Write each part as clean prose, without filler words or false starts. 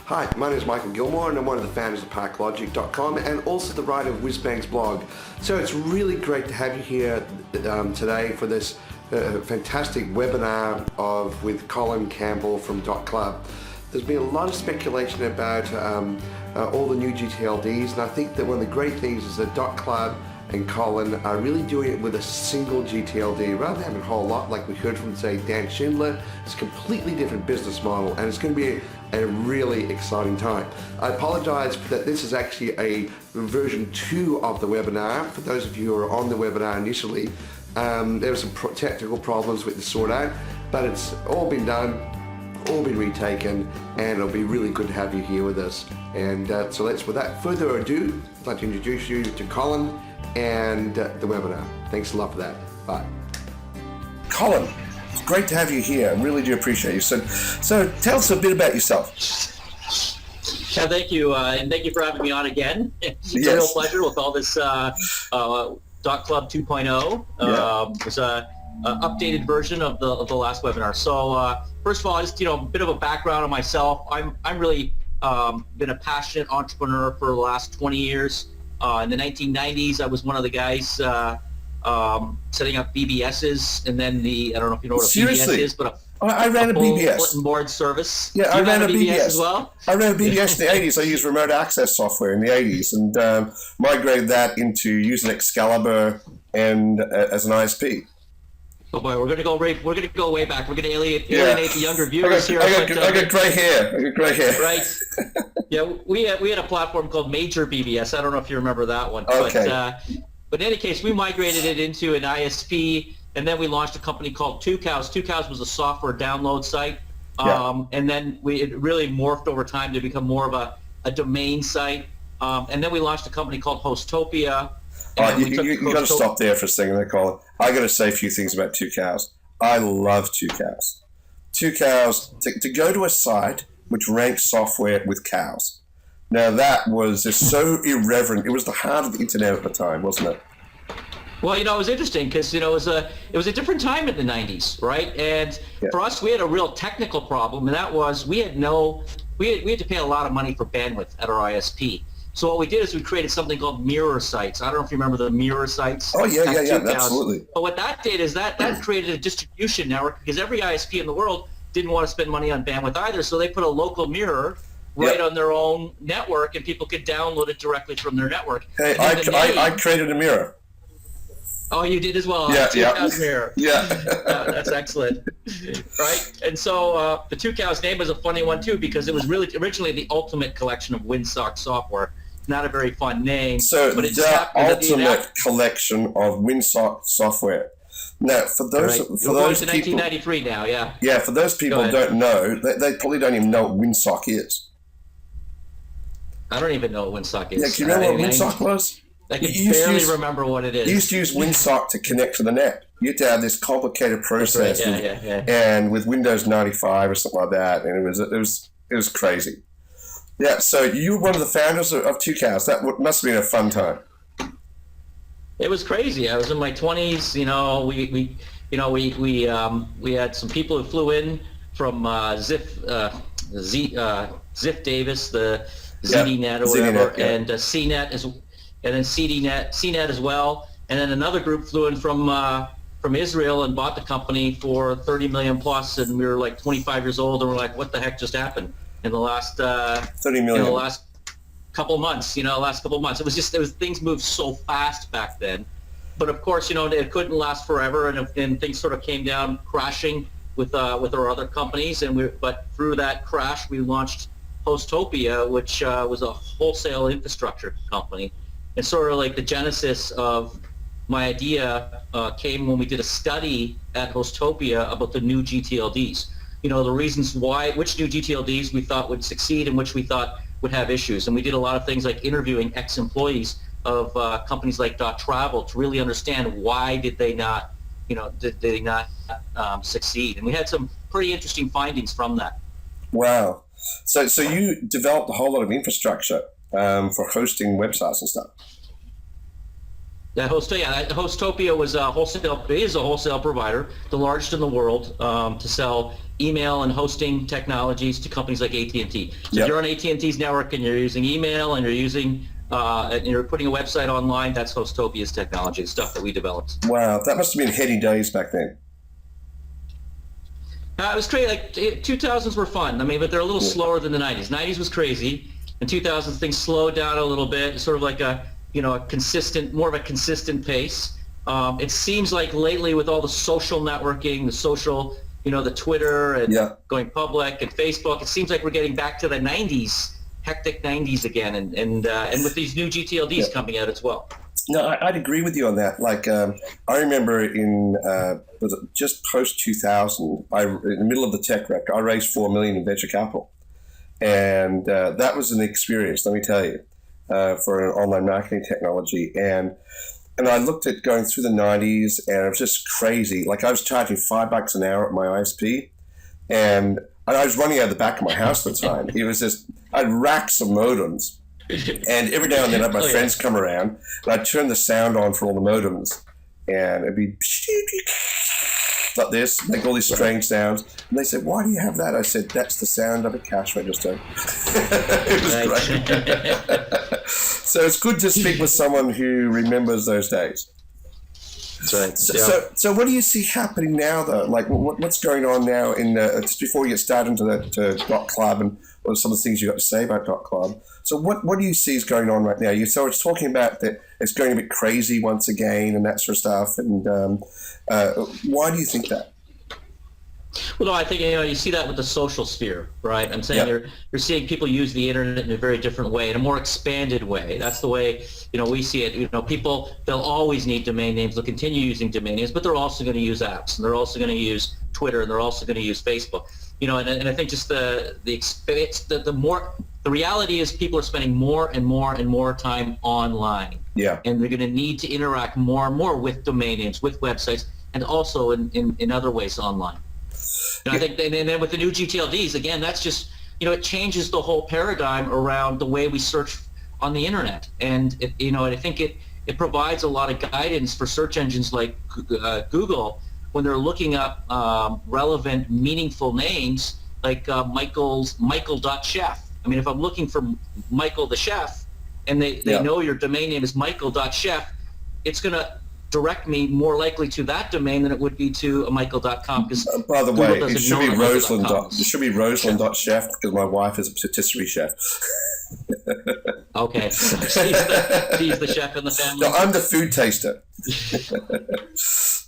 Hi, my name is Michael Gilmour and I'm one of the founders of parklogic.com and also the writer of WizBang's blog. So it's really great to have you here today for this fantastic webinar with Colin Campbell from .club. There's been a lot of speculation about all the new gTLDs, and I think that one of the great things is that .club and Colin are really doing it with a single gTLD rather than having a whole lot like we heard from, say, Dan Schindler. It's a completely different business model and it's going to be a really exciting time. I apologize that this is actually a version 2 of the webinar. For those of you who are on the webinar initially, there were some technical problems with the sort out, but it's all been done, all been retaken, and it'll be really good to have you here with us. And so without further ado, I'd like to introduce you to Colin and the webinar. Thanks a lot for that. Bye. Colin, it's great to have you here. I really do appreciate you. So tell us a bit about yourself. Yeah, thank you, and thank you for having me on again. It's a real pleasure. We'll call this .club 2.0. It was an updated version of the last webinar. So first of all, just a bit of a background on myself. I'm really been a passionate entrepreneur for the last 20 years. In the 1990s, I was one of the guys setting up BBSs, and then I don't know if you know what a BBS is, but I ran a BBS. Bulletin board service. Yeah, I ran a BBS as well. I ran a BBS in the 80s. I used remote access software in the 80s and migrated that into using Excalibur and as an ISP. Oh boy, we're gonna go way back. We're gonna alienate the younger viewers here. I got gray hair. Right. Yeah, we had a platform called Major BBS. I don't know if you remember that one. Okay. But in any case, we migrated it into an ISP, and then we launched a company called 2 Cows. 2 Cows was a software download site, and then it really morphed over time to become more of a domain site. And then we launched a company called Hostopia. You got to stop there for a second there, Colin. I got to say a few things about 2 Cows. I love 2 Cows. 2 Cows, to go to a site which ranks software with cows. Now that was just so irreverent. It was the heart of the internet at the time, wasn't it? Well, it was interesting because it was a different time in the 90s, right? And for us, we had a real technical problem, and that was we had to pay a lot of money for bandwidth at our ISP. So what we did is we created something called mirror sites. I don't know if you remember the mirror sites. Oh, yeah, absolutely. But what that did is that created a distribution network because every ISP in the world didn't want to spend money on bandwidth either. So they put a local mirror right on their own network, and people could download it directly from their network. Hey, I created a mirror. Oh, you did as well. Yeah, 2 Cows mirror. Yeah. That's excellent. Right? And so the 2 Cows name was a funny one, too, because it was really originally the ultimate collection of WinSock software. Not a very fun name. So but it the ultimate collection of WinSock software. Now, for those people, 1993 now, yeah, for those people who don't know, they probably don't even know what WinSock is. I don't even know what WinSock is. Yeah, do you remember what WinSock was? I can barely remember what it is. You used to use WinSock to connect to the net. You had to have this complicated process, and with Windows 95 or something like that, and it was crazy. Yeah, so you were one of the founders of 2 Cows. That must have been a fun time. It was crazy. I was in my 20s. We had some people who flew in from Ziff Davis, the ZDNet or whatever, and CNET and then CNET as well. And then another group flew in from Israel and bought the company for $30 million plus, and we were like 25 years old, and we're like, what the heck just happened in the last 30 million? The last couple months. It was things moved so fast back then. But of course, it couldn't last forever, and things sort of came down crashing with our other companies. But through that crash, we launched Hostopia, which was a wholesale infrastructure company. And sort of like the genesis of my idea came when we did a study at Hostopia about the new gTLDs. The reasons which new gTLDs we thought would succeed and which we thought would have issues. And we did a lot of things like interviewing ex-employees of companies like .travel to really understand why did they not succeed. And we had some pretty interesting findings from that. Wow. So you developed a whole lot of infrastructure for hosting websites and stuff. Hostopia was is a wholesale provider, the largest in the world, to sell email and hosting technologies to companies like AT&T. So if you're on AT&T's network and you're using email and you're using and you're putting a website online, that's Hostopia's technology, the stuff that we developed. Wow, that must have been heady days back then. It was crazy. Like 2000s were fun. I mean, but they're a little slower than the 90s. 90s was crazy. In 2000s, things slowed down a little bit. It's sort of like more of a consistent pace. It seems like lately with all the social networking, the social, the Twitter and going public and Facebook, it seems like we're getting back to the 90s, hectic 90s again, and with these new gTLDs coming out as well. No, I'd agree with you on that. Like, I remember in was it just post 2000, in the middle of the tech wreck, I raised $4 million in venture capital, and that was an experience. Let me tell you, for an online marketing technology, and I looked at going through the 90s, and it was just crazy. Like, I was charging $5 an hour at my ISP, and I was running out of the back of my house at the time. It was just, I'd rack some modems. And every now and then I'd have my friends come around and I'd turn the sound on for all the modems and it'd be like this, make all these strange sounds. And they said, "Why do you have that?" I said, "That's the sound of a cash register." It was great. So it's good to speak with someone who remembers those days. That's right. So what do you see happening now, though? Like, what's going on now just before we get started into that .club and what are some of the things you got to say about .club? So what do you see is going on right now? So it's talking about that it's going a bit crazy once again and that sort of stuff. And why do you think that? Well, no, I think you see that with the social sphere, right? I'm saying you're seeing people use the internet in a very different way, in a more expanded way. That's the way we see it. People, they'll always need domain names. They'll continue using domain names, but they're also going to use apps, and they're also going to use Twitter, and they're also going to use Facebook. And I think just the reality is people are spending more and more and more time online. Yeah. And they're going to need to interact more and more with domain names, with websites, and also in other ways online. I think, and then with the new gTLDs, again, that's just, it changes the whole paradigm around the way we search on the internet. And, I think it provides a lot of guidance for search engines like Google when they're looking up relevant, meaningful names like Michael.chef. I mean, if I'm looking for Michael the chef and they know your domain name is Michael.chef, it's going to direct me more likely to that domain than it would be to a Michael.com. Because by the way, it should be Roseland. It should be Roseland.chef because my wife is a patisserie chef. Okay, she's the chef in the family. No, I'm the food taster.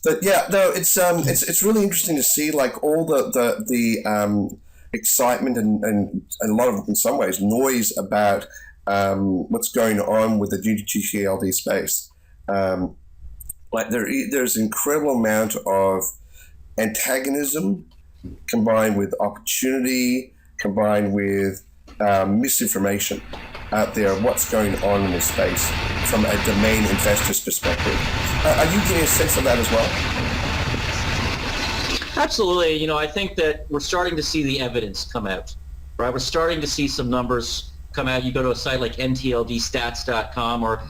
But yeah, no, it's really interesting to see like all the excitement and a lot of, in some ways, noise about what's going on with the gTLD space. Like there's an incredible amount of antagonism combined with opportunity, combined with misinformation out there of what's going on in this space from a domain investor's perspective. Are you getting a sense of that as well? Absolutely. I think that we're starting to see the evidence come out, right? We're starting to see some numbers come out. You go to a site like ntldStats.com or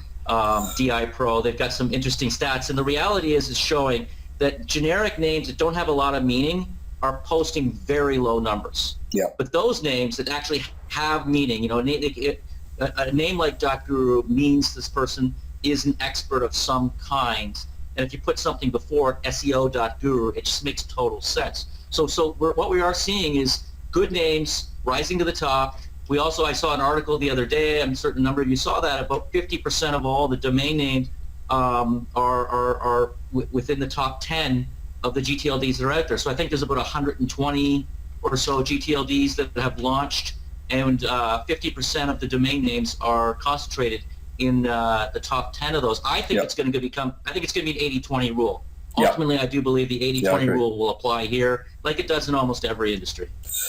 DI Pro, they've got some interesting stats, and the reality is showing that generic names that don't have a lot of meaning are posting very low numbers. Yeah. But those names that actually have meaning, a name like .guru means this person is an expert of some kind, and if you put something before it, SEO.guru, it just makes total sense. So what we are seeing is good names rising to the top. I saw an article the other day, I'm certain a number of you saw that, about 50% of all the domain names are within the top 10 of the gTLDs that are out there. So I think there's about 120 or so gTLDs that have launched, and 50% of the domain names are concentrated in the top 10 of those. I think it's going to be an 80-20 rule. Ultimately, I do believe the 80-20 rule will apply here, like it does in almost every industry.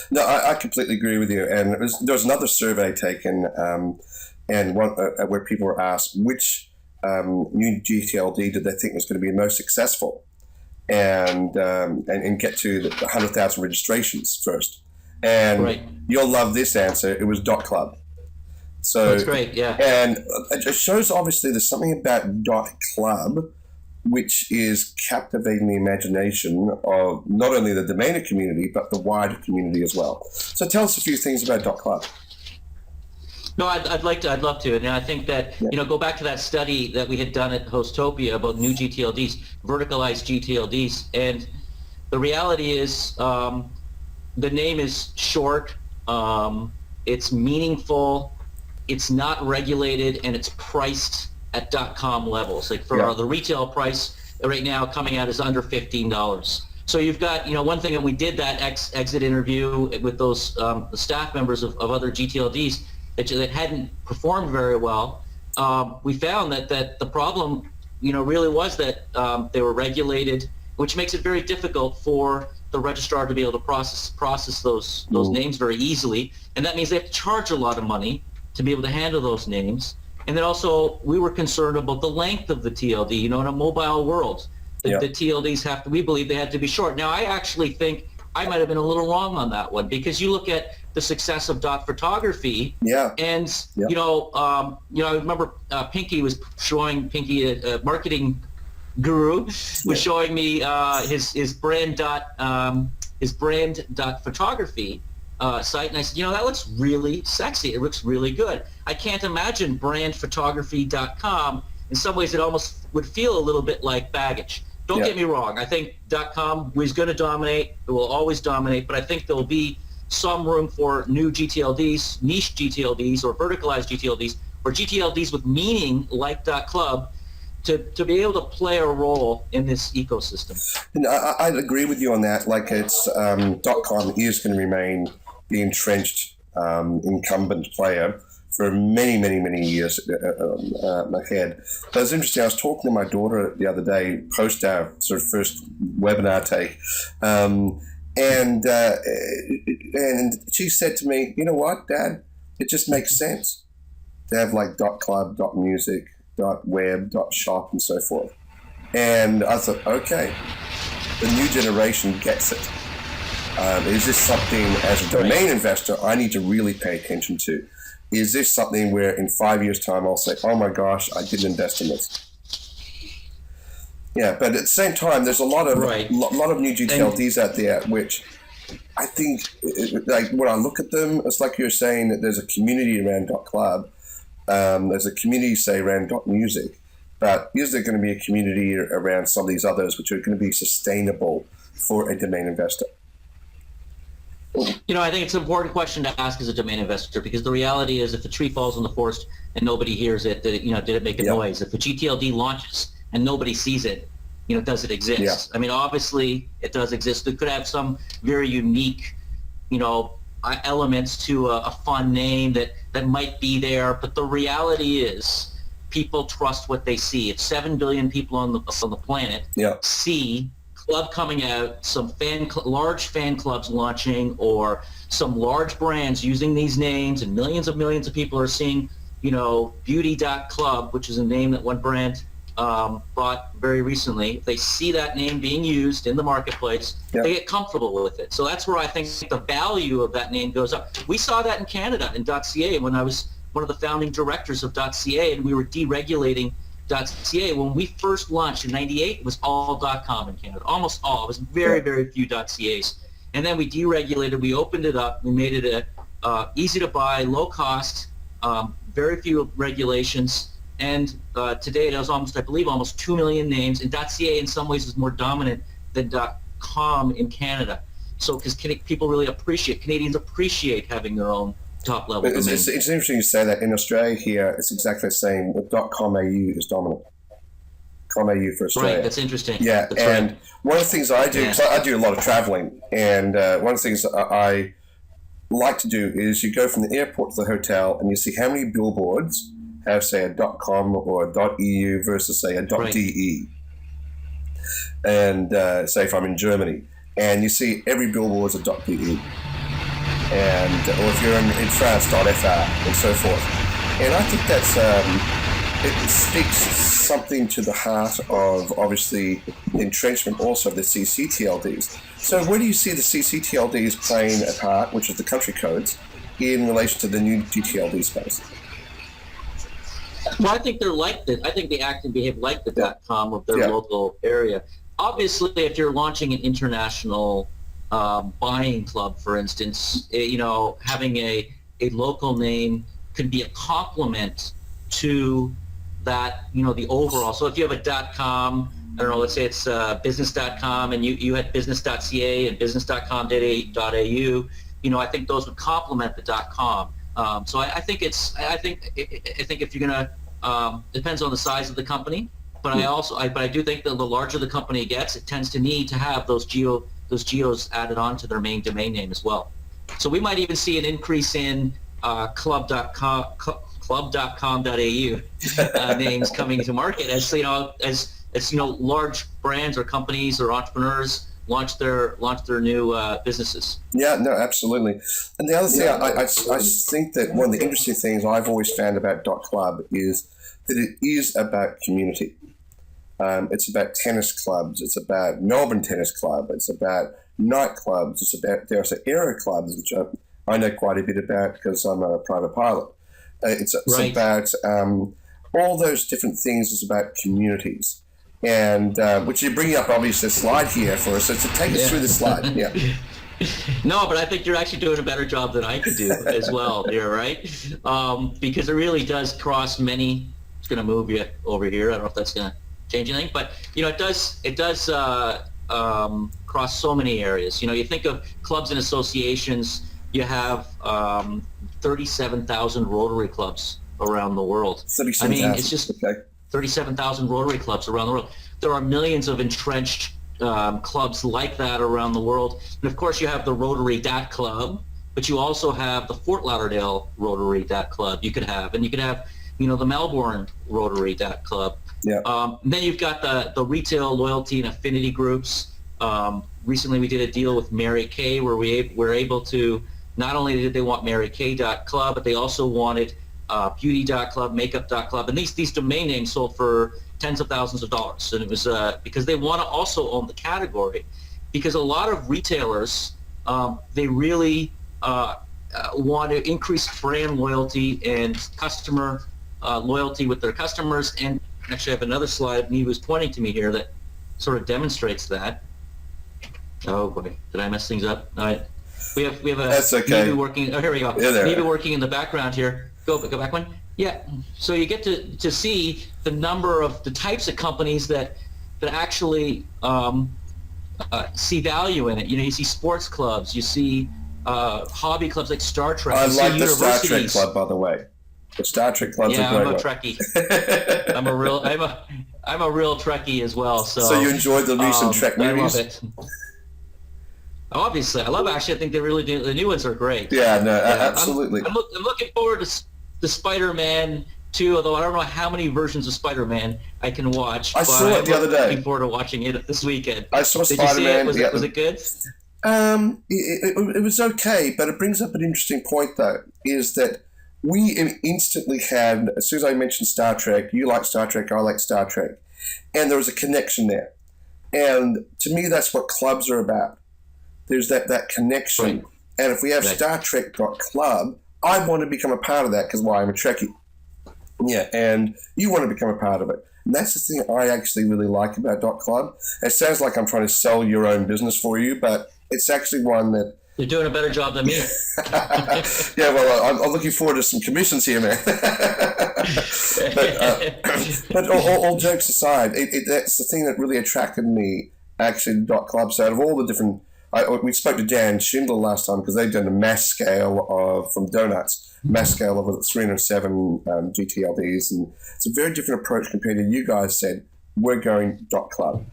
No, I completely agree with you. And there was another survey taken, and one where people were asked which new gTLD did they think was going to be most successful, and get to the 100,000 registrations first. And you'll love this answer. It was .club. So That's great, yeah. And it shows obviously there's something about .club which is captivating the imagination of not only the domainer community but the wider community as well. So tell us a few things about .club. No, I'd love to, and I think that go back to that study that we had done at Hostopia about new gTLDs, verticalized gTLDs, and the reality is the name is short, it's meaningful, it's not regulated, and it's priced at .com levels. Like for the retail price right now coming out is under $15. So you've got, one thing, and we did that exit interview with those the staff members of other gTLDs that hadn't performed very well. We found that the problem, really was that they were regulated, which makes it very difficult for the registrar to be able to process those names very easily, and that means they have to charge a lot of money to be able to handle those names. And then also, we were concerned about the length of the TLD. In a mobile world, the TLDs we believe they had to be short. Now, I actually think I might have been a little wrong on that one, because you look at the success of photography, and I remember Pinky, a marketing guru, was showing me his brand photography site, and I said, that looks really sexy. It looks really good. I can't imagine brandphotography.com. In some ways, it almost would feel a little bit like baggage. Don't get me wrong. I think .com is going to dominate. It will always dominate, but I think there will be some room for new gTLDs, niche gTLDs, or verticalized gTLDs, or gTLDs with meaning like .club to be able to play a role in this ecosystem. And I'd agree with you on that. Like it's .com is going to remain the entrenched incumbent player for many, many, many years ahead. But it's interesting. I was talking to my daughter the other day, post our sort of first webinar take, and she said to me, "You know what, Dad? It just makes sense to have like .club, .music, .web, .shop, and so forth." And I thought, okay, the new generation gets it. Is this something, as a domain investor, I need to really pay attention to? Is this something where in 5 years' time I'll say, oh my gosh, I didn't invest in this? Yeah, but at the same time, there's a lot of new gTLDs out there, which I think, like when I look at them, it's like you're saying that there's a community around .club, there's a community, say, around .music, but is there going to be a community around some of these others which are going to be sustainable for a domain investor? I think it's an important question to ask as a domain investor, because the reality is if a tree falls in the forest and nobody hears it, did it make a noise? If a gTLD launches and nobody sees it, does it exist? Yeah. I mean, obviously it does exist. It could have some very unique, elements to a fun name that might be there, but the reality is people trust what they see. If 7 billion people on the planet see club coming out, some large fan clubs launching, or some large brands using these names, and millions of people are seeing, beauty.club, which is a name that one brand bought very recently. If they see that name being used in the marketplace, they get comfortable with it. So that's where I think the value of that name goes up. We saw that in Canada in .ca when I was one of the founding directors of .ca, and we were deregulating .ca. When we first launched in '98, it was all .com in Canada, almost all. It was very, very few .cas. And then we deregulated, we opened it up, we made it easy to buy, low cost, very few regulations, and today it has almost 2 million names, and .ca in some ways is more dominant than .com in Canada. So because Canadians appreciate having their own top-level domain. It's interesting you say that. In Australia here, it's exactly the same. The .com.au is dominant. .com.au for Australia. Right, that's interesting. Yeah, that's and right. One of the things I do, because I do a lot of traveling, and one of the things I like to do is you go from the airport to the hotel and you see how many billboards have, say, a .com or a .eu versus, say, a .de. And say if I'm in Germany, and you see every billboard is a .de. Or if you're in France, .fr, and so forth. And I think that's, it speaks something to the heart of, obviously, the entrenchment also of the CCTLDs. So where do you see the CCTLDs playing a part, which is the country codes, in relation to the new gTLD space? Well, I think they're like the. I think they act and behave like the .com of their local area. Obviously, if you're launching an international buying club, for instance, having a local name could be a complement to that, the overall. So if you have a .com, I don't know, let's say it's business.com, and you had business.ca and business.com.au, I think those would complement the .com. So I think if you're gonna, depends on the size of the company, but I do think that the larger the company gets, it tends to need to have those geos added on to their main domain name as well. So we might even see an increase in club.com.au names coming to market as large brands or companies or entrepreneurs launch their new businesses. Yeah, no, absolutely. And the other thing, I think that one of the interesting things I've always found about .club is that it is about community. It's about tennis clubs. It's about Melbourne Tennis Club. It's about nightclubs. It's about, there are some aero clubs, which I know quite a bit about because I'm a private pilot. It's about all those different things. Is about communities. And which you bring up, obviously, a slide here for us. So take us through the slide. Yeah. No, but I think you're actually doing a better job than I could do as well here, right? Because it really does cross many. It's going to move you over here. I don't know if that's going to change anything, but it does cross so many areas. You think of clubs and associations. You have 37,000 Rotary clubs around the world. 37,000. It's just 37,000 Rotary clubs around the world. There are millions of entrenched clubs like that around the world. And of course you have the Rotary.club, but you also have the Fort Lauderdale Rotary.club you could have. And you could have, the Melbourne Rotary.club. Yeah. Then you've got the retail loyalty and affinity groups. Recently we did a deal with Mary Kay where we were able to, not only did they want marykay.club, but they also wanted beauty.club, makeup.club, and these domain names sold for tens of thousands of dollars. And it was because they want to also own the category, because a lot of retailers, they really want to increase brand loyalty and customer loyalty with their customers. And actually I have another slide, Neve was pointing to me here, that sort of demonstrates that. Oh boy, did I mess things up? All right. We have a That's okay. Neve working. Oh, here we go. Neve working in the background here. Go back one. Yeah. So you get to see the number of the types of companies that actually see value in it. You see sports clubs. You see hobby clubs like Star Trek. I like the Star Trek club, by the way. The Star Trek club's a great one. I'm a Trekkie. I'm a real Trekkie as well. So you enjoyed the recent Trek movies? I love it. Obviously, I think they really do. The new ones are great. Yeah, no, absolutely. I'm looking forward to Spider-Man 2, although I don't know how many versions of Spider-Man I can watch. I saw it the other day. Looking forward to watching it this weekend. I saw Spider-Man. Did you see it? Was it good? It was okay, but it brings up an interesting point, though, is that we instantly had, as soon as I mentioned Star Trek, you like Star Trek, I like Star Trek, and there was a connection there. And to me, that's what clubs are about. There's that connection. Right. And if we have Star Trek.club, I want to become a part of that because I'm a Trekkie. Yeah, and you want to become a part of it. And that's the thing I actually really like about .club. It sounds like I'm trying to sell your own business for you, but it's actually one that... You're doing a better job than me. Yeah, well, I'm looking forward to some commissions here, man. But all jokes aside, that's the thing that really attracted me, actually, to .club. So out of all the different... we spoke to Dan Schindler last time because they've done a mass scale from donuts, mass scale of 307 gTLDs, and it's a very different approach compared to you guys said, we're going .club.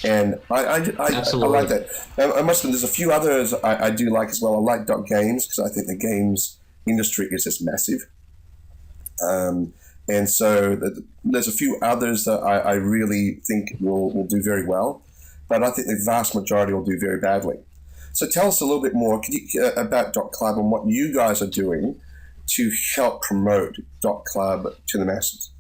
And I like that. I must admit, there's a few others I do like as well. I like .games because I think the games industry is just massive. And so there's a few others that I really think will do very well. But I think the vast majority will do very badly. So tell us a little bit more about .club and what you guys are doing to help promote .club to the masses.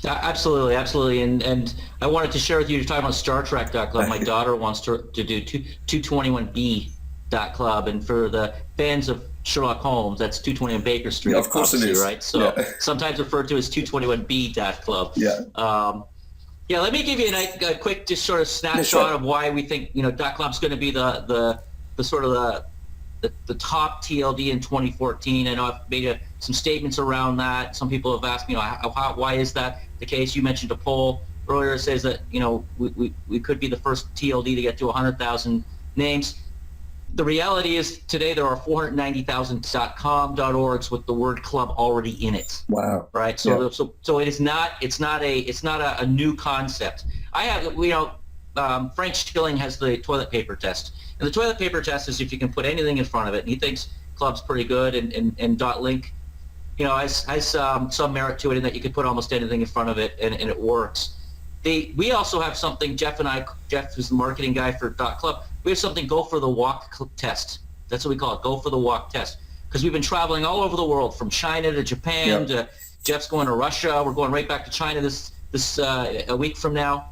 Absolutely. And I wanted to share with you, you're talking about Star Trek.club. My daughter wants to do 221B Club, and for the fans of Sherlock Holmes, that's 221 Baker Street. Yeah, of course it is. Right? So yeah. sometimes referred to as 221B Club. Yeah. Yeah, let me give you a quick just sort of snapshot of why we think .club's going to be the sort of the top TLD in 2014. I know I've made some statements around that. Some people have asked me, why is that the case? You mentioned a poll earlier that says that we could be the first TLD to get to 100,000 names. The reality is today there are 490,000 .com.orgs with the word club already in it. Wow. Right. So it's not a new concept. I have Frank Schilling has the toilet paper test, and the toilet paper test is if you can put anything in front of it. And he thinks club's pretty good, and .link has some merit to it in that you can put almost anything in front of it and it works. We also have something, Jeff, who's the marketing guy for .club, we have something, go for the walk test. That's what we call it, go for the walk test. Because we've been traveling all over the world, from China to Japan to Jeff's going to Russia. We're going right back to China this a week from now.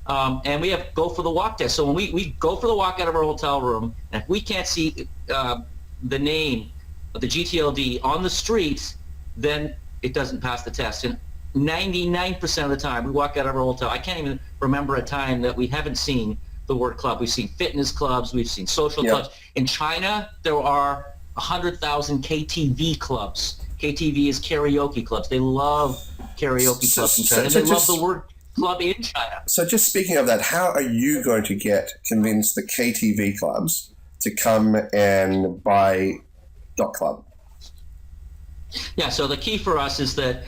And we have go for the walk test. So when we go for the walk out of our hotel room, and if we can't see the name of the gTLD on the street, then it doesn't pass the test. And 99% of the time we walk out of our hotel, I can't even remember a time that we haven't seen the word club. We've seen fitness clubs, we've seen social clubs. In China, there are 100,000 KTV clubs. KTV is karaoke clubs. They love karaoke clubs in China. And they love the word club in China. So just speaking of that, how are you going to convince the KTV clubs to come and buy .club? Yeah, so the key for us is that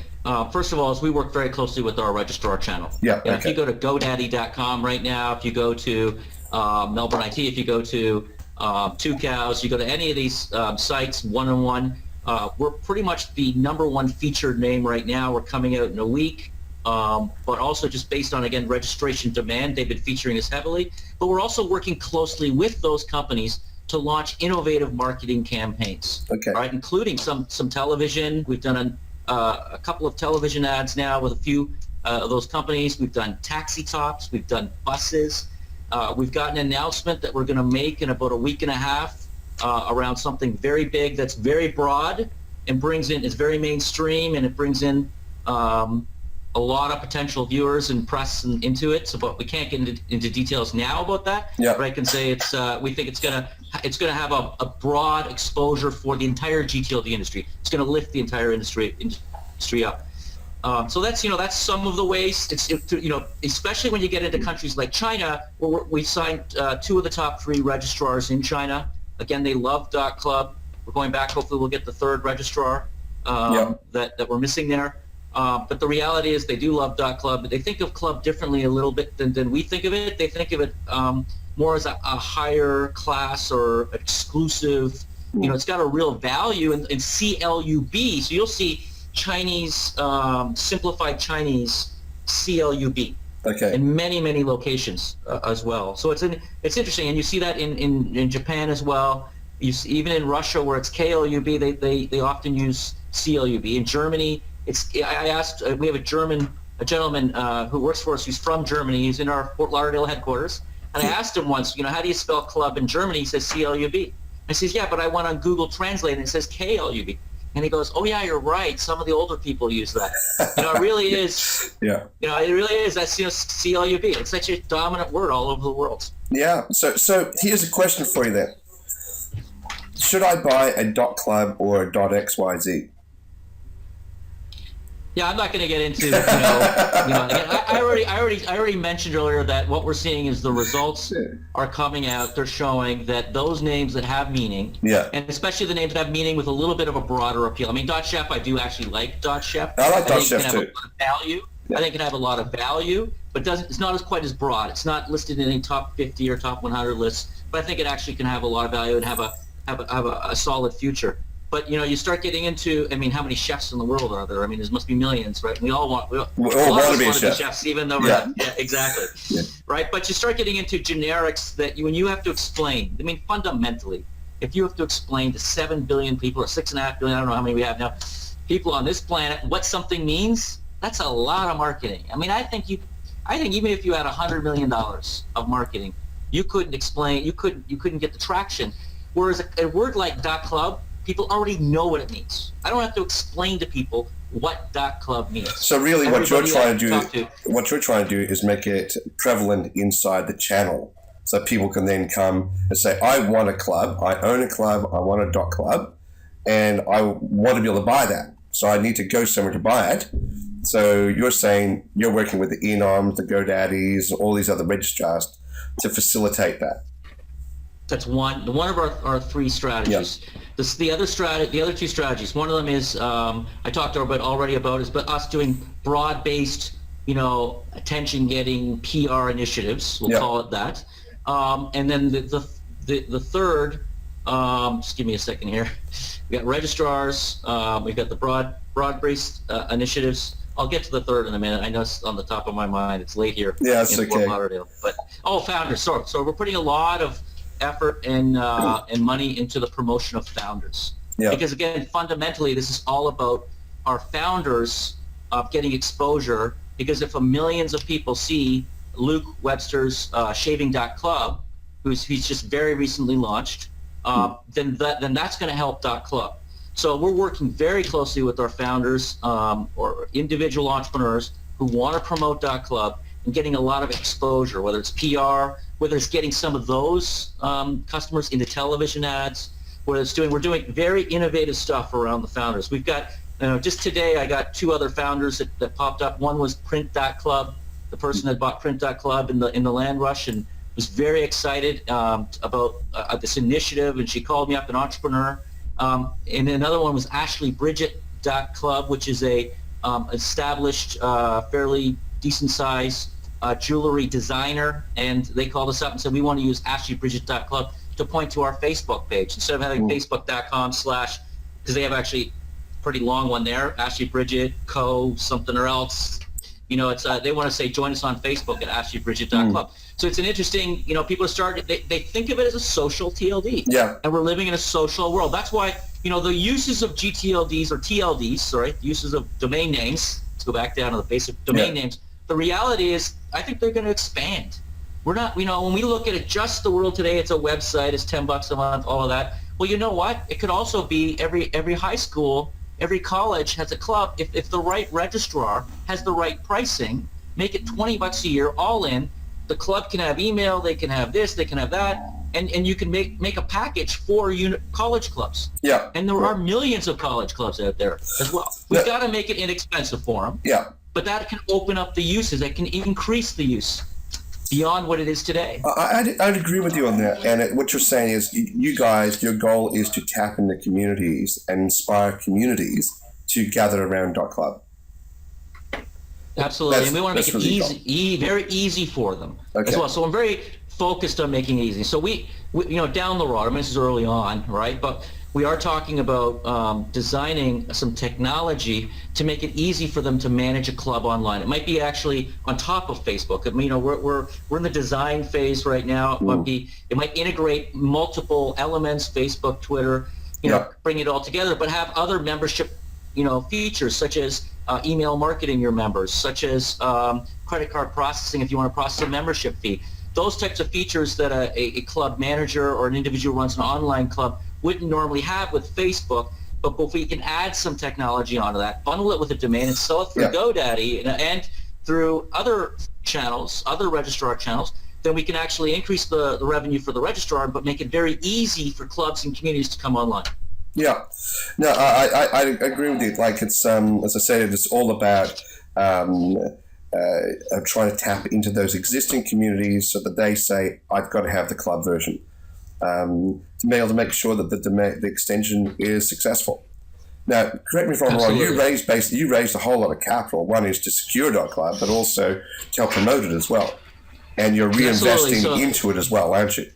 first of all, is we work very closely with our registrar channel. Yeah. If you go to GoDaddy.com right now, if you go to Melbourne IT, if you go to Two Cows, you go to any of these sites, one-on-one, we're pretty much the #1 featured name right now. We're coming out in a week, but also just based on, again, registration demand, they've been featuring us heavily. But we're also working closely with those companies to launch innovative marketing campaigns, right? Including some television. We've done a couple of television ads now with a few of those companies. We've done taxi tops. We've done buses. We've got an announcement that we're going to make in about a week and a half around something very big that's very broad and is very mainstream, and it brings in a lot of potential viewers and press into it. So, but we can't get into details now about that. Yeah. But I can say we think it's gonna have a broad exposure for the entire gTLD industry. It's gonna lift the entire industry up. So that's some of the ways. Especially when you get into countries like China, where we've signed 2 of the top 3 registrars in China. Again, they love .club. We're going back. Hopefully, we'll get the 3rd registrar that we're missing there. But the reality is they do love .club, but they think of club differently a little bit than we think of it. They think of it more as a higher class or exclusive. It's got a real value in CLUB. So you'll see Chinese, simplified Chinese CLUB in many, many locations as well. So it's interesting, and you see that in Japan as well. You see, even in Russia, where it's KLUB, they often use CLUB. In Germany, I asked, we have a gentleman who works for us who's from Germany. He's in our Fort Lauderdale headquarters. And I asked him once, how do you spell club in Germany? He says CLUB. I says, yeah, but I went on Google Translate and it says KLUB. And he goes, oh yeah, you're right. Some of the older people use that. It really is. Yeah. It really is. That's CLUB. It's such a dominant word all over the world. Yeah. So here's a question for you then. Should I buy a .club or a .xyz? Yeah, I'm not going to get into, I already mentioned earlier that what we're seeing is the results are coming out. They're showing that those names that have meaning, and especially the names that have meaning with a little bit of a broader appeal. I mean, .chef, I do actually like .chef. I like .chef too. I think it can have a lot of value, but it's not quite as broad. It's not listed in any top 50 or top 100 lists, but I think it actually can have a lot of value and have a solid future. But you start getting into, how many chefs in the world are there? There must be millions, right? We all want to be chefs, even though we're not. Yeah, exactly. Yeah. Right? But you start getting into generics that when you have to explain, fundamentally, if you have to explain to 7 billion people or 6.5 billion, I don't know how many we have now, people on this planet, what something means, that's a lot of marketing. I think even if you had $100 million of marketing, you couldn't explain, you couldn't get the traction. Whereas a word like .club, people already know what it means. I don't have to explain to people what .club means. So really, what you're trying to do is make it prevalent inside the channel, so people can then come and say, I want a club, I own a club, I want a .club, and I want to be able to buy that. So I need to go somewhere to buy it. So you're saying you're working with the Enoms, the GoDaddies, all these other registrars to facilitate that. That's one of our three strategies. Yep. The other two strategies. One of them is I talked already about is us doing broad-based, attention-getting PR initiatives. We'll call it that. And then the third. Just give me a second here. We got registrars. We've got the broad-based initiatives. I'll get to the third in a minute. I know it's on the top of my mind. It's late here. Yeah, it's in okay. Fort Lauderdale. But founders. So we're putting a lot of effort and money into the promotion of founders. Yeah. Because again, fundamentally, this is all about our founders getting exposure. Because if millions of people see Luke Webster's shavingdocclub, he's just very recently launched, then that's going to help .club. So we're working very closely with our founders or individual entrepreneurs who want to promote .club and getting a lot of exposure, whether it's PR, whether it's getting some of those customers into television ads, we're doing very innovative stuff around the founders. We've got, just today I got two other founders that popped up. One was print.club, the person that bought print.club in the land rush and was very excited about this initiative, and she called me up, an entrepreneur. And another one was ashleybridget.club, which is a established, fairly decent size jewelry designer, and they called us up and said, we want to use ashleybridget.club to point to our Facebook page instead of having facebook.com/ because they have actually a pretty long one there, Ashley Bridget Co. something or else. It's they want to say join us on Facebook at ashleybridget.club. So it's an interesting, people are starting, they think of it as a social TLD. Yeah. And we're living in a social world. That's why, the uses of gTLDs or TLDs, uses of domain names, let's go back down to the basic domain names. The reality is, I think they're going to expand. We're not, when we look at it, just the world today, it's a website, it's $10 a month, all of that. Well, you know what? It could also be every high school, every college has a club. If the right registrar has the right pricing, make it $20 a year, all in. The club can have email, they can have this, they can have that, and you can make a package for college clubs. Yeah. And there are millions of college clubs out there as well. We've got to make it inexpensive for them. Yeah. But that can open up the uses. That can increase the use beyond what it is today. I'd agree with you on that. And what you're saying is you guys, your goal is to tap into communities and inspire communities to gather around .club. Absolutely, and we want to make it easy, very easy for them as well. So I'm very focused on making it easy. So we down the road, this is early on, right? But we are talking about designing some technology to make it easy for them to manage a club online. It might be actually on top of Facebook. We're in the design phase right now. It might integrate multiple elements, Facebook, Twitter, bring it all together, but have other membership, features such as email marketing your members, such as credit card processing if you want to process a membership fee. Those types of features that a club manager or an individual runs an online club wouldn't normally have with Facebook, but if we can add some technology onto that, bundle it with a domain and sell it through GoDaddy and through other channels, other registrar channels, then we can actually increase the revenue for the registrar, but make it very easy for clubs and communities to come online. Yeah, no, I agree with you. Like it's as I said, it's all about trying to tap into those existing communities so that they say, I've got to have the club version, to be able to make sure that the extension is successful. Now, correct me if I'm wrong. You raised a whole lot of capital. One is to secure .club, but also to help promote it as well, and you're reinvesting into it as well, aren't you?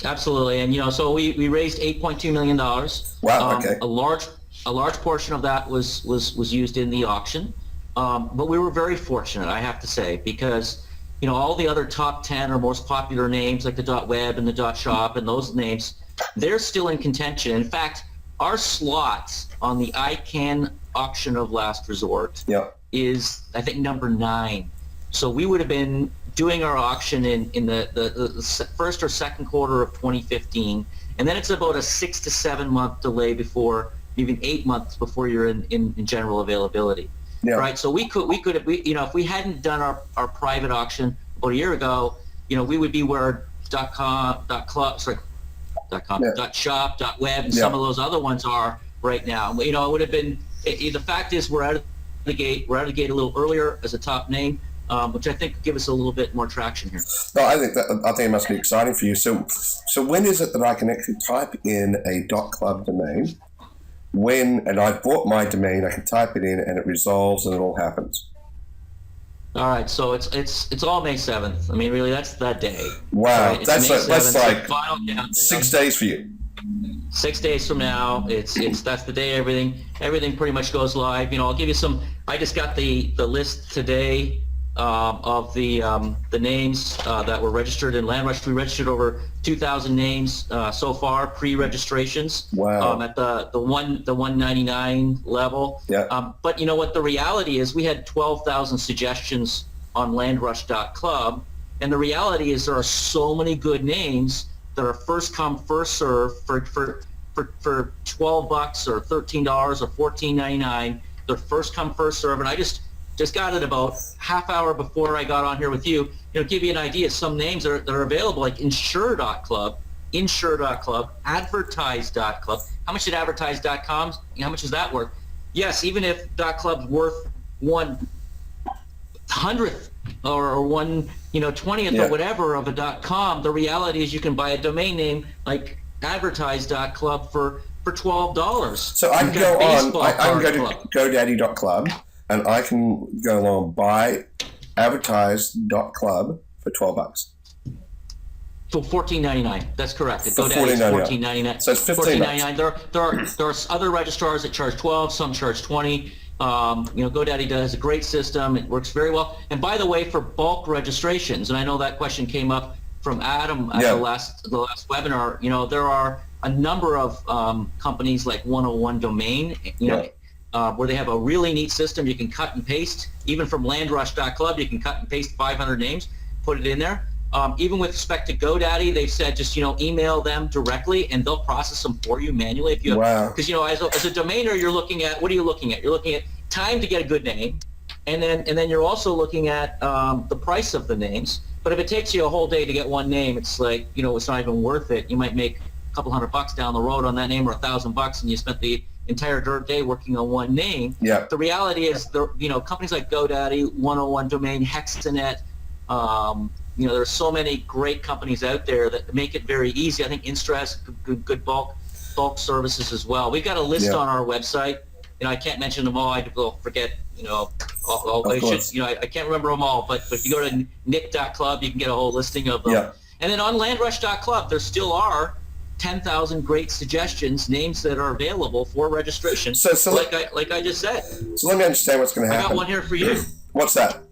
Absolutely, and so we raised $8.2 million. Wow. Okay. A large portion of that was used in the auction, but we were very fortunate, I have to say, because all the other top 10 or most popular names like the .web and the .shop and those names, they're still in contention. In fact, our slots on the ICANN auction of last resort is, I think, number 9. So we would have been doing our auction in the first or second quarter of 2015, and then it's about a 6 to 7 month delay before, even 8 months before you're in general availability. Yeah. Right. So we could if we hadn't done our private auction about a year ago, we would be where .com, .shop, .web, and some of those other ones are right now. It would have been. The fact is, we're out of the gate. We're out of the gate a little earlier as a top name, which I think give us a little bit more traction here. No, I think it must be exciting for you. So when is it that I can actually type in a .club domain? And I've bought my domain, I can type it in and it resolves and it all happens. All right, so it's all May 7th. I mean, really, that's that day. Wow, right? that's like final countdown. 6 days for you. 6 days from now, that's the day everything pretty much goes live. I'll give you some. I just got the list today of the names that were registered in LandRush. We registered over 2,000 names so far, pre-registrations. Wow. At the 199 level. Yeah. But you know what? The reality is, we had 12,000 suggestions on landrush.club, and the reality is there are so many good names that are first come, first serve for $12 or $13 or $14.99. They're first come, first serve, and I just got it about half hour before I got on here with you. Give you an idea. Some names that are available, like insure.club, advertise.club. How much did advertise.com? How much is that worth? Yes, even if .club's worth 1/100th or 1/20th or whatever of a .com, the reality is you can buy a domain name like advertise.club for $12. So I can go on. I can go to GoDaddy.club. And I can go along and buy advertise.club for $12. For $14.99. That's correct. For GoDaddy is $14.99. So it's $15. There are other registrars that charge $12. Some charge $20. GoDaddy does a great system. It works very well. And by the way, for bulk registrations, and I know that question came up from Adam at the last webinar. There are a number of companies like 101 Domain. Where they have a really neat system. You can cut and paste. Even from landrush.club, you can cut and paste 500 names, put it in there. Even with respect to GoDaddy, they've said just email them directly and they'll process them for you manually. If you because as a domainer, you're looking at, what are you looking at? You're looking at time to get a good name, and then you're also looking at the price of the names. But if it takes you a whole day to get one name, it's like it's not even worth it. You might make a couple $100 down the road on that name, or $1,000, and you spent the entire day working on one name. Yeah. The reality is, companies like GoDaddy, 101 Domain, Hexanet, there's so many great companies out there that make it very easy. I think Instra has good bulk services as well. We've got a list on our website. I can't mention them all. I will forget. I can't remember them all. But if you go to nick.club, you can get a whole listing of them. Yeah. And then on landrush.club, there still are 10,000 great suggestions, names that are available for registration. So like I just said. So let me understand what's going to happen. I got one here for you. What's that?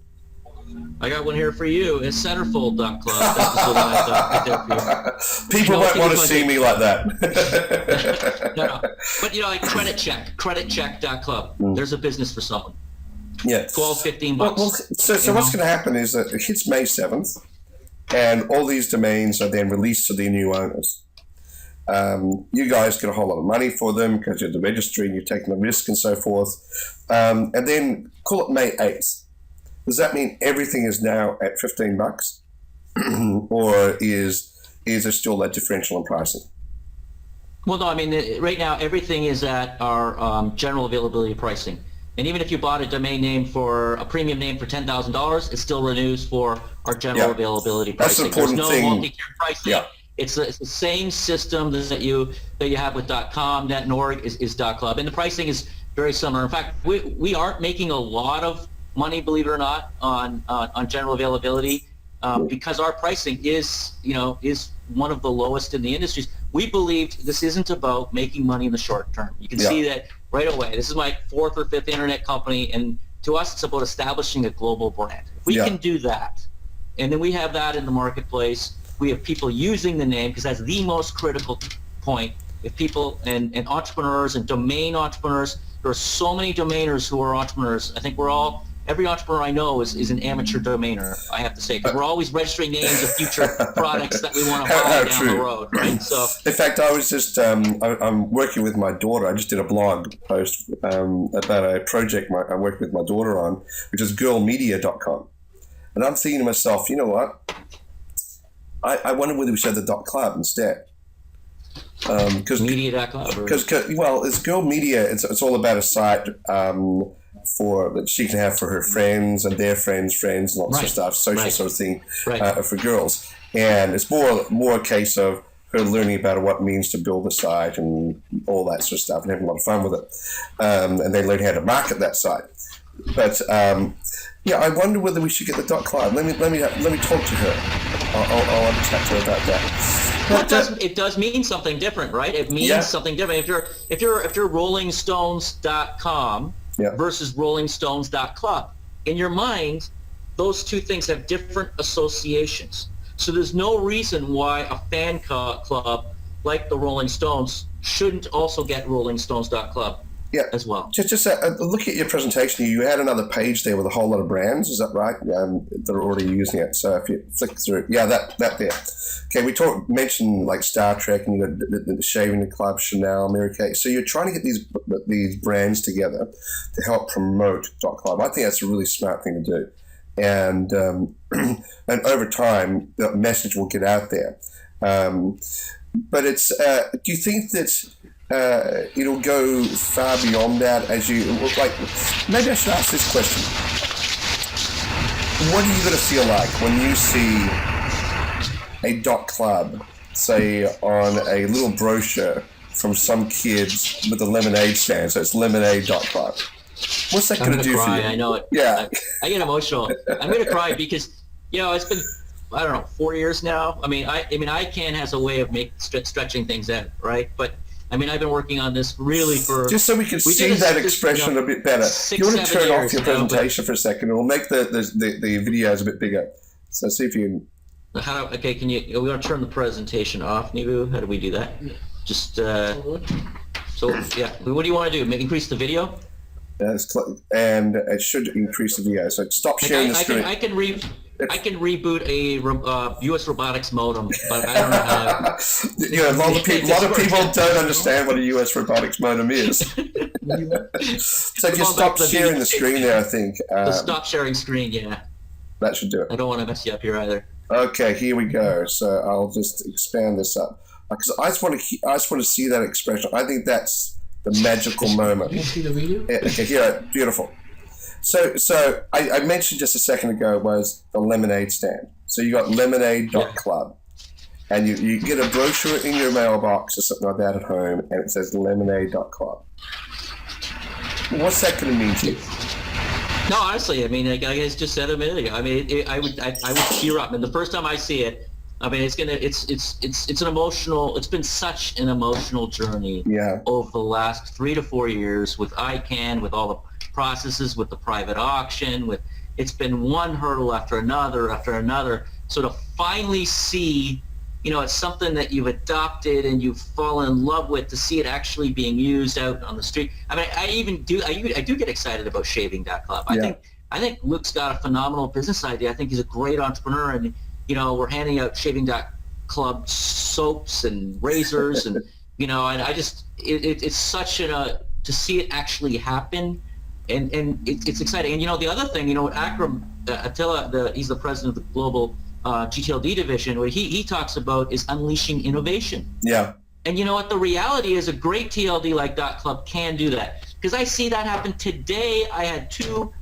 I got one here for you. It's centerfold.club. That's the one I thought right there for you. People might want to see me like that. No. But like creditcheck.club. There's a business for someone. Yeah. $12-15. Well, so what's going to happen is that it hits May 7th, and all these domains are then released to their new owners. You guys get a whole lot of money for them because you're the registry and you're taking the risk and so forth. And then call it May 8th. Does that mean everything is now at $15? Or is there still that differential in pricing? Well, no, I mean, right now everything is at our general availability pricing. And even if you bought a domain name for a premium name for $10,000, it still renews for our general availability pricing. That's an important thing. There's no multi-tier pricing. Yeah. It's the same system that you have with .com, .net, and .org is .club, and the pricing is very similar. In fact, we aren't making a lot of money, believe it or not, on general availability because our pricing is one of the lowest in the industries. We believed this isn't about making money in the short term. You can see that right away. This is my 4th or 5th internet company, and to us, it's about establishing a global brand. If we can do that, and then we have that in the marketplace. We have people using the name because that's the most critical point. If people and entrepreneurs and domain entrepreneurs, there are so many domainers who are entrepreneurs. I think we're all every entrepreneur I know is an amateur domainer, I have to say, because we're always registering names of future products that we want to buy down the road, right? So, in fact, I was just I'm working with my daughter. I just did a blog post about a project I'm working with my daughter on, which is girlmedia.com, and I'm thinking to myself, you know what? I wonder whether we should have the .club instead. Media.club. Because well, it's Girl Media. It's all about a site for that she can have for her friends and their friends, and lots of stuff, social sort of thing for girls. And it's more a case of her learning about what it means to build a site and all that sort of stuff, and having a lot of fun with it. And they learn how to market that site. But yeah, I wonder whether we should get the .club. Let me talk to her. I'll have a chat to her about that. But it does mean something different, right? It means something different. If you're rollingstones.com versus rollingstones.club, in your mind, those two things have different associations. So there's no reason why a fan club like the Rolling Stones shouldn't also get rollingstones.club as well. Just look at your presentation. You had another page there with a whole lot of brands. Is that right? They're already using it. So if you flick through, that there. Okay, we mentioned like Star Trek, and you got the Shaving Club, Chanel, Mary Kay. So you're trying to get these brands together to help promote .club. I think that's a really smart thing to do, and and over time the message will get out there. But it's do you think that it'll go far beyond that? As you like, maybe I should ask this question: what are you going to feel like when you see a .club, say, on a little brochure from some kids with a lemonade stand? So it's lemonade.club. What's that going to do for you? I know it. Yeah. I get emotional. I'm going to cry because, it's been, I don't know, 4 years now. I mean, ICANN has a way of stretching things out, right? But I've been working on this really for... Just so we can see that expression a bit better. You want to turn off your presentation for a second, and we'll make the videos a bit bigger. So see if you can... Can you? We want to turn the presentation off, Nibu. How do we do that? Just what do you want to do? Increase the video? And it should increase the video. So stop sharing the screen. I can reboot a U.S. robotics modem, but I don't know how. A lot of people don't understand what a U.S. robotics modem is. So if you stop sharing the screen there, I think. Stop sharing screen, yeah. That should do it. I don't want to mess you up here either. Okay, here we go. So I'll just expand this up because I just want to see that expression. I think that's the magical moment. Can you see the video? Okay, here, beautiful. So I mentioned just a second ago was the lemonade stand. So you got lemonade.club, and you get a brochure in your mailbox or something like that at home, and it says lemonade.club. What's that going to mean to you? No, honestly, like I just said a minute ago. I would tear up. And the first time I see it, it's an emotional. It's been such an emotional journey over the last 3 to 4 years with ICANN, with all the processes, with the private auction. It's been one hurdle after another. So to finally see, it's something that you've adopted and you've fallen in love with, to see it actually being used out on the street. I do get excited about shaving.club. I think Luke's got a phenomenal business idea. I think he's a great entrepreneur, and we're handing out shaving.club soaps and razors, and and I just it's such to see it actually happen, and it's exciting. And the other thing, Akram Attila, he's the president of the global gTLD division. What he talks about is unleashing innovation. Yeah. And you know what? The reality is a great TLD like .club can do that, because I see that happen today. I had two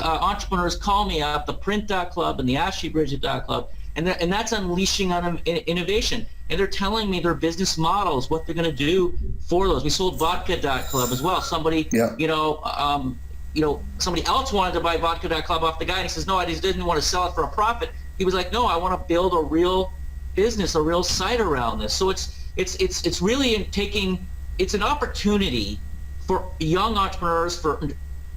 entrepreneurs call me up, the print.club and the ashley-bridget.club, and that's unleashing on innovation. And they're telling me their business models, what they're going to do for those. We sold vodka.club as well. Somebody, somebody else wanted to buy vodka.club off the guy, and he says, no, I just didn't want to sell it for a profit. He was like, no, I want to build a real business, a real site around this. So it's really it's an opportunity for young entrepreneurs, for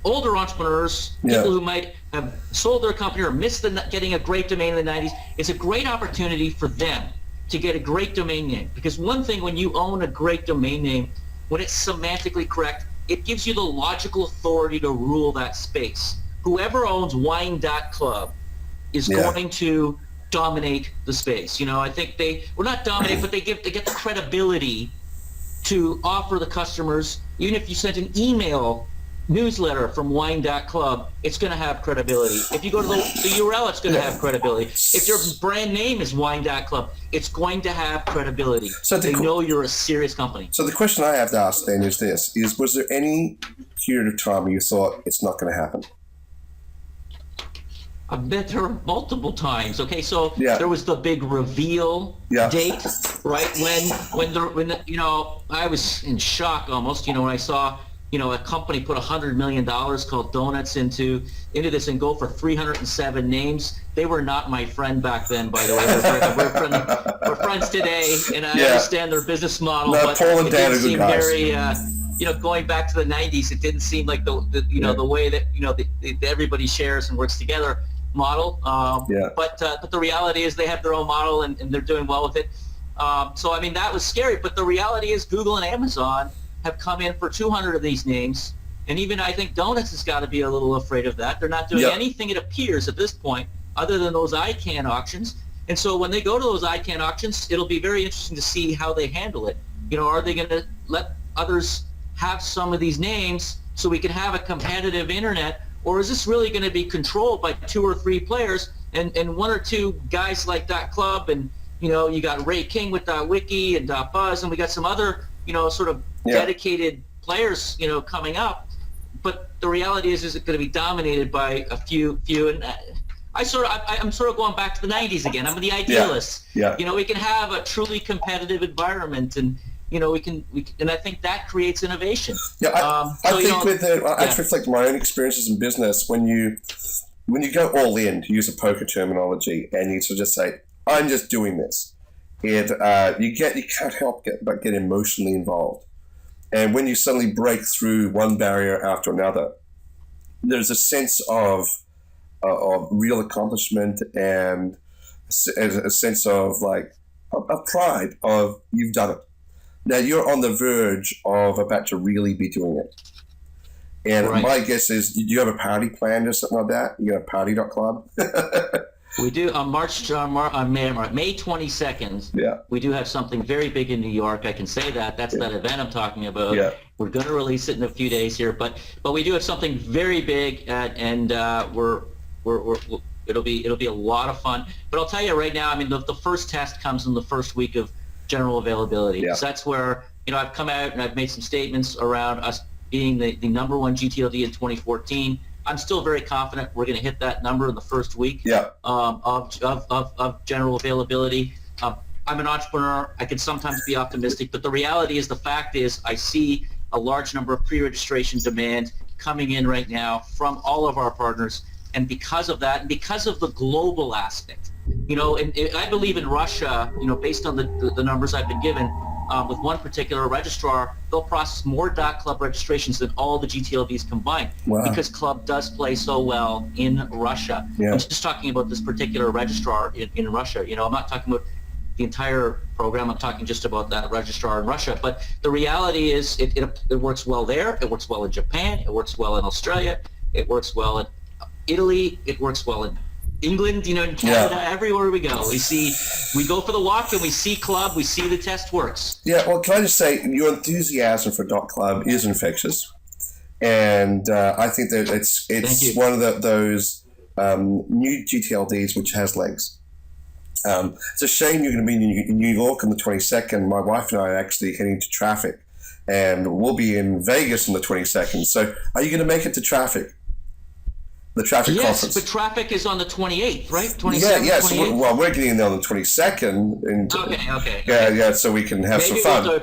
older entrepreneurs, people who might have sold their company or missed getting a great domain in the 90s. It's a great opportunity for them to get a great domain name. Because one thing, when you own a great domain name, when it's semantically correct, it gives you the logical authority to rule that space. whoever owns wine.club is going to dominate the space. I think well, not dominate, but they get the credibility to offer the customers, even if you sent an email newsletter from wine.club, it's going to have credibility. If you go to the URL, it's going to have credibility. If your brand name is wine.club, it's going to have credibility. So they know you're a serious company. So the question I have to ask then is this, was there any period of time where you thought it's not going to happen? I've been there multiple times. Okay, so there was the big reveal date, right? When I was in shock almost, when I saw, a company put $100 million called Donuts into this and go for 307 names. They were not my friend back then, by the way. We're friends today, and I understand their business model, but it didn't seem very, going back to the 90s, it didn't seem like the way that, the everybody shares and works together model. But the reality is they have their own model and they're doing well with it. So, I mean, that was scary. But the reality is Google and Amazon have come in for 200 of these names. And even I think Donuts has got to be a little afraid of that. They're not doing anything, it appears, at this point, other than those ICANN auctions. And so when they go to those ICANN auctions, it'll be very interesting to see how they handle it. Are they going to let others have some of these names so we can have a competitive internet? Or is this really going to be controlled by 2 or 3 players and 1 or 2 guys like .club, and you got Ray King with .wiki and .buzz, and we got some other sort of dedicated players coming up. But the reality is it going to be dominated by a few? And I'm sort of going back to the 90s again. I'm the idealist. We can have a truly competitive environment, and we can, and I think that creates innovation. I think I reflect my own experiences in business. When you go all in, to use a poker terminology, and you sort of just say, "I'm just doing this," you can't help but get emotionally involved. And when you suddenly break through one barrier after another, there's a sense of real accomplishment and a sense of a pride of you've done it. Now you're on the verge of about to really be doing it. And my guess is, do you have a party planned or something like that? You got a party.club? We do on May 22nd. We do have something very big in New York. I can say that. That's that event I'm talking about. We're going to release it in a few days here, but we do have something very big, and it'll be a lot of fun. But I'll tell you right now, I mean, the first test comes in the first week of general availability. So that's where I've come out and I've made some statements around us being the number 1 gTLD in 2014. I'm still very confident we're going to hit that number in the first week of general availability. I'm an entrepreneur. I can sometimes be optimistic, but the reality is, the fact is, I see a large number of pre-registration demand coming in right now from all of our partners. And because of that, and because of the global aspect, and I believe in Russia, based on the numbers I've been given, with one particular registrar, they'll process more .club registrations than all the gTLDs combined, because Club does play so well in Russia. I'm just talking about this particular registrar in Russia. I'm not talking about the entire program. I'm talking just about that registrar in Russia. But the reality is it works well there. It works well in Japan. It works well in Australia. It works well in Italy. It works well in England, in Canada, everywhere we go. We go for the walk and we see Club, we see the test works. Yeah, well, can I just say, your enthusiasm for .club is infectious. And I think that it's one of those new gTLDs which has legs. It's a shame you're going to be in New York on the 22nd. My wife and I are actually heading to Traffic, and we'll be in Vegas on the 22nd. So are you going to make it to Traffic? The Traffic conference. Yes, but Traffic is on the 28th, right? 27th, yes. We're getting there on the 22nd. And, okay. So we can have some fun. Maybe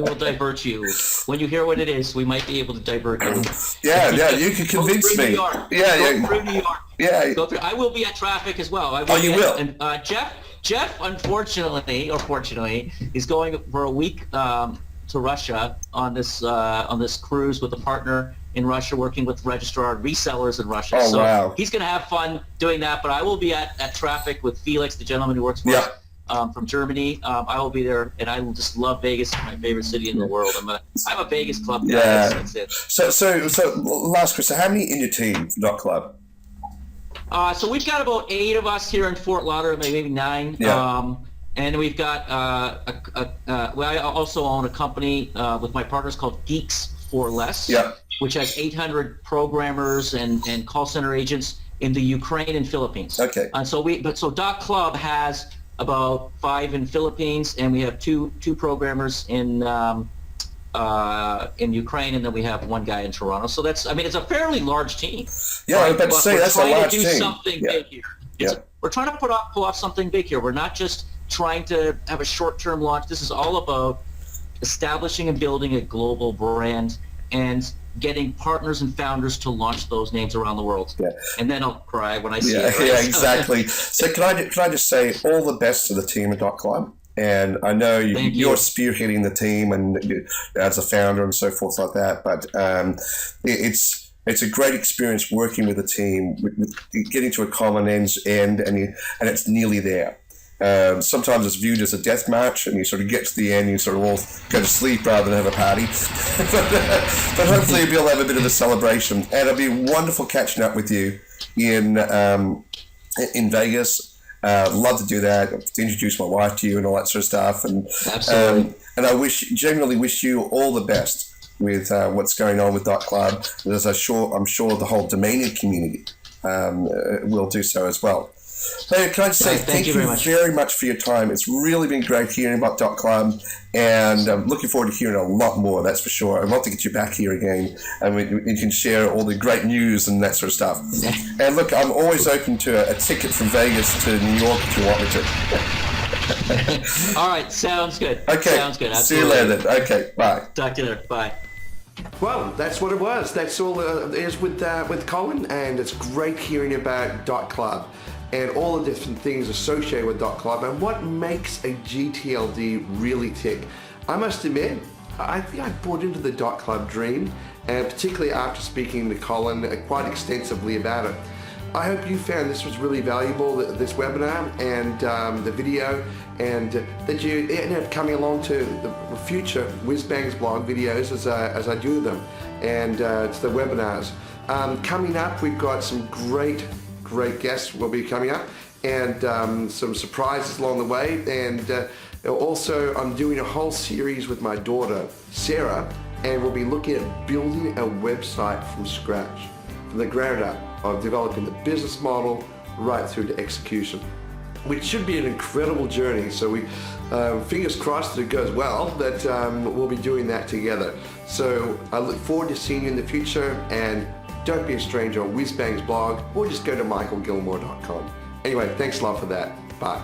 we'll divert you. When you hear what it is, we might be able to divert you. You can convince me. Go through New York. Go through. I will be at Traffic as well. You will? And Jeff, unfortunately, or fortunately, is going for a week to Russia on this cruise with a partner in Russia, working with registrar resellers in Russia. He's going to have fun doing that, but I will be at Traffic with Felix, the gentleman who works for us, from Germany. I will be there, and I just love Vegas. It's my favorite city in the world. I'm a Vegas club guy. Yeah. That's it. So last question. How many in your team for Dot Club? So we've got about 8 of us here in Fort Lauderdale, maybe 9. Yeah. And we've got, well, I also own a company with my partners called Geeks for Less, which has 800 programmers and call center agents in the Ukraine and Philippines. Okay. And so Dot Club has about 5 in Philippines, and we have two programmers in Ukraine, and then we have 1 guy in Toronto. So that's, I mean, it's a fairly large team. Yeah, I was about to say that's a large team. We're trying to do something big here. We're trying to pull off something big here. We're not just trying to have a short-term launch. This is all about establishing and building a global brand and getting partners and founders to launch those names around the world. Yeah. And then I'll cry when I see it. Right? Yeah, exactly. So can I just say all the best to the team at Dot Club? And I know you're spearheading the team and as a founder and so forth like that. But it's a great experience working with the team, with getting to a common end, and it's nearly there. Sometimes it's viewed as a death match, and you sort of get to the end, you sort of all go to sleep rather than have a party. but hopefully you'll be able to have a bit of a celebration, and it'll be wonderful catching up with you in Vegas. Love to do that. To introduce my wife to you and all that sort of stuff, and absolutely. And I genuinely wish you all the best with what's going on with Dot Club. As I'm sure the whole Domanion community will do so as well. Hey, can I just say thank you very much for your time. It's really been great hearing about Dot Club, and I'm looking forward to hearing a lot more, that's for sure. I'd love to get you back here again, and we can share all the great news and that sort of stuff. And look, I'm always open to a ticket from Vegas to New York if you want me to. All right, sounds good. Okay, sounds good. See you later then. Okay, bye. Talk to you later. Bye. Well, that's what it was. That's all it is with Colin, and it's great hearing about Dot Club and all the different things associated with Dot Club and what makes a gTLD really tick. I must admit, I think I bought into the Dot Club dream, and particularly after speaking to Colin quite extensively about it. I hope you found this was really valuable, this webinar and the video, and that you end up coming along to the future Whizbang's blog videos as I do them, and to the webinars. Coming up, we've got some great guests will be coming up, and some surprises along the way, and also I'm doing a whole series with my daughter Sarah, and we'll be looking at building a website from scratch, from the ground up, of developing the business model right through to execution, which should be an incredible journey. So we fingers crossed that it goes well, that we'll be doing that together. So I look forward to seeing you in the future, and don't be a stranger on Whizbang's blog, or just go to michaelgilmour.com. Anyway, thanks a lot for that. Bye.